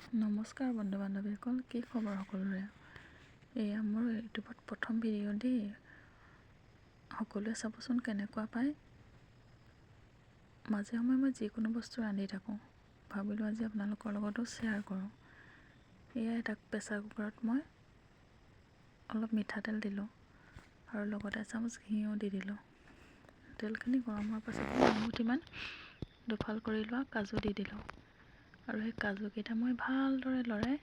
নমস্কাৰ বন্ধু বান্ধৱীসকল, কি খবৰ সকলোৰে? এয়া মোৰ ইউটিউবত প্ৰথম ভিডিঅ' দেই। সকলোৱে চাবচোন কেনেকুৱা পায়। মাজে সময়ে মই যিকোনো বস্তু ৰান্ধি থাকোঁ, ভাবিলোঁ আজি আপোনালোকৰ লগতো শ্বেয়াৰ কৰোঁ। এয়া এটা প্ৰেছাৰ কুকাৰত মই অলপ মিঠাতেল দিলোঁ আৰু লগতে এচামুচ ঘিউ দি দিলোঁ। তেলখিনি গৰম হোৱাৰ পাছত এমুঠিমান দুফাল কৰি লোৱা কাজু দি দিলোঁ আৰু সেই কাজুকেইটা মই ভালদৰে লৰাই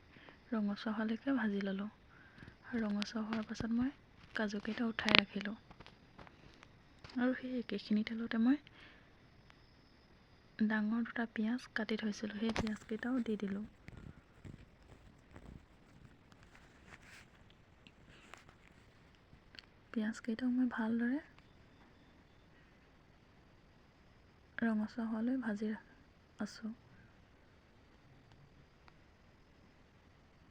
ৰঙচুৱা হোৱালৈকে ভাজি ল'লোঁ। আৰু ৰঙচুৱা হোৱাৰ পাছত মই কাজুকেইটা উঠাই ৰাখিলোঁ আৰু সেই একেখিনি তেলতে মই ডাঙৰ দুটা পিঁয়াজ কাটি থৈছিলোঁ, সেই পিঁয়াজকেইটাও দি দিলোঁ। পিঁয়াজকেইটাও মই ভালদৰে ৰঙচুৱা হোৱালৈ ভাজি আছোঁ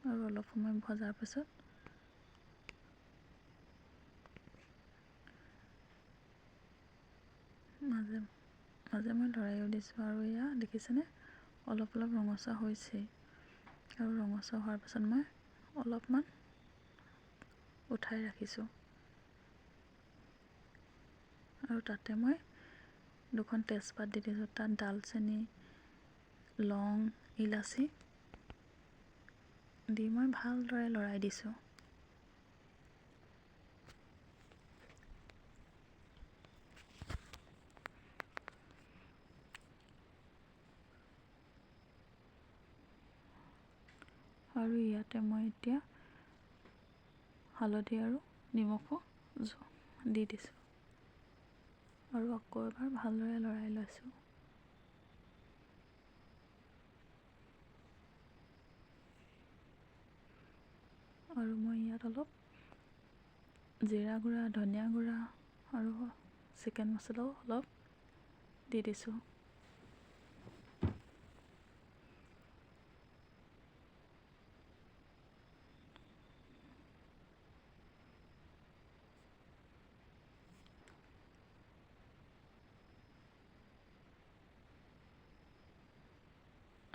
আৰু অলপ সময় ভজাৰ পিছত মাজে মাজে মই লৰাইও দিছোঁ আৰু এয়া দেখিছেনে অলপ অলপ ৰঙচুৱা হৈছেই। আৰু ৰঙচুৱা হোৱাৰ পাছত মই অলপমান উঠাই ৰাখিছোঁ আৰু তাতে মই দুখন তেজপাত দি দিছোঁ। তাত ডালচেনি, লং, ইলাচি দি মই ভালদৰে লৰাই দিছোঁ। আৰু ইয়াতে মই এতিয়া হালধি আৰু নিমখো দি দিছোঁ আৰু আকৌ এবাৰ ভালদৰে লৰাই লৈছোঁ। আৰু মই ইয়াত অলপ জিৰা গুড়া, ধনিয়া গুড়া আৰু চিকেন মছলাও অলপ দি দিছোঁ।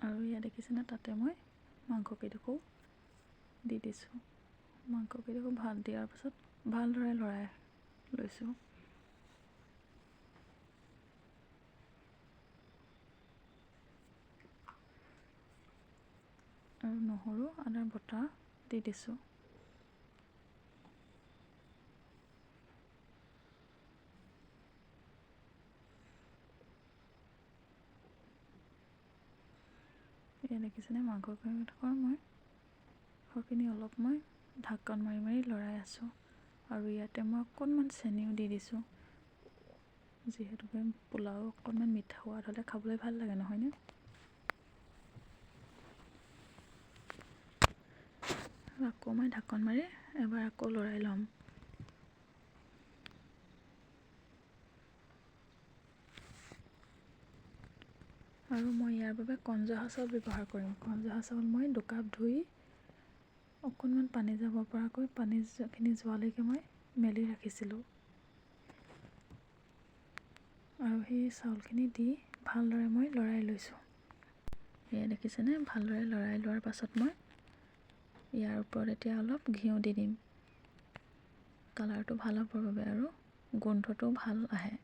আৰু ইয়াত দেখিছেনে তাতে মই মাংসকেইডোখৰো দি দিছোঁ। মাংসকেইডোখৰ ভাত দিয়াৰ পাছত ভালদৰে লৰাই লৈছোঁ। আৰু নহৰু আদাৰ বটা দি দিছোঁ। এয়া দেখিছেনে মাংসখিনি অলপ মই ঢাকন মাৰি মাৰি লৰাই আছোঁ আৰু ইয়াতে মই অকণমান চেনিও দি দিছোঁ, যিহেতুকে পোলাও অকণমান মিঠা সোৱাদ হ'লে খাবলৈ ভাল লাগে, নহয়নে? আৰু আকৌ মই ঢাকন মাৰি এবাৰ আকৌ লৰাই ল'ম। আৰু মই ইয়াৰ বাবে কণজহা চাউল ব্যৱহাৰ কৰিম। কণজহা চাউল মই 2 কাপ ধুই অকণমান পানী যাব পৰাকৈ পানীখিনি যোৱালৈকে মই মেলি ৰাখিছিলোঁ আৰু সেই চাউলখিনি দি ভালদৰে মই লৰাই লৈছোঁ। এয়া দেখিছেনে ভালদৰে লৰাই লোৱাৰ পাছত মই ইয়াৰ ওপৰত এতিয়া অলপ ঘিউ দি দিম, কালাৰটো ভাল হ'বৰ বাবে আৰু গোন্ধটোও ভাল আহে।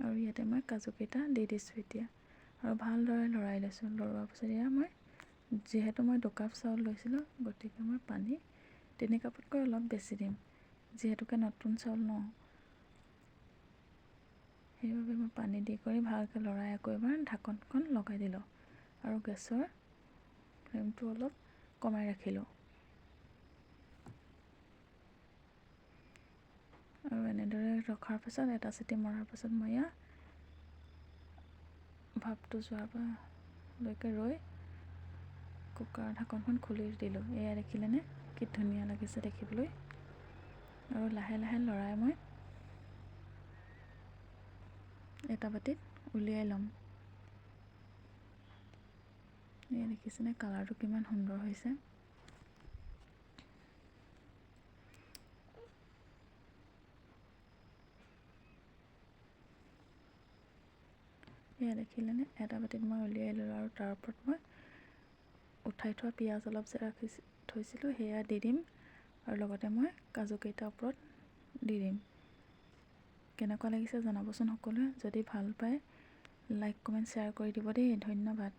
আৰু ইয়াতে মই কাজুকেইটা দি দিছোঁ এতিয়া আৰু ভালদৰে লৰাই লৈছোঁ। লৰোৱাৰ পাছত এয়া যিহেতু মই 2 কাপ চাউল লৈছিলোঁ, গতিকে মই পানী 3 কাপতকৈ অলপ বেছি দিম, যিহেতুকে নতুন চাউল ন, সেইবাবে মই পানী দি কৰি ভালকৈ লৰাই আকৌ এবাৰ ঢাকনখন লগাই দিলোঁ আৰু গেছৰ ফ্লেমটো অলপ কমাই ৰাখিলোঁ। আৰু এনেদৰে ৰখাৰ পাছত এটা চিটি মৰাৰ পাছত মই এয়া ভাপটো যোৱালৈকে ৰৈ কুকাৰৰ ঢাকনখন খুলি দিলোঁ। এয়া দেখিলেনে কি ধুনীয়া লাগিছে দেখিবলৈ। আৰু লাহে লাহে লৰাই মই এটা বাতিত উলিয়াই ল'ম। এয়া দেখিছেনে কালাৰটো কিমান সুন্দৰ হৈছে। সেয়া দেখিলেনে এটা বাতিত মই উলিয়াই ল'লোঁ আৰু তাৰ ওপৰত মই উঠাই থোৱা পিঁয়াজ অলপ যে থৈছিলোঁ সেয়া দি দিম আৰু লগতে মই কাজুকেইটাৰ ওপৰত দি দিম। কেনেকুৱা লাগিছে জনাবচোন সকলোৱে। যদি ভাল পায় লাইক কমেণ্ট শ্বেয়াৰ কৰি দিব দেই। ধন্যবাদ।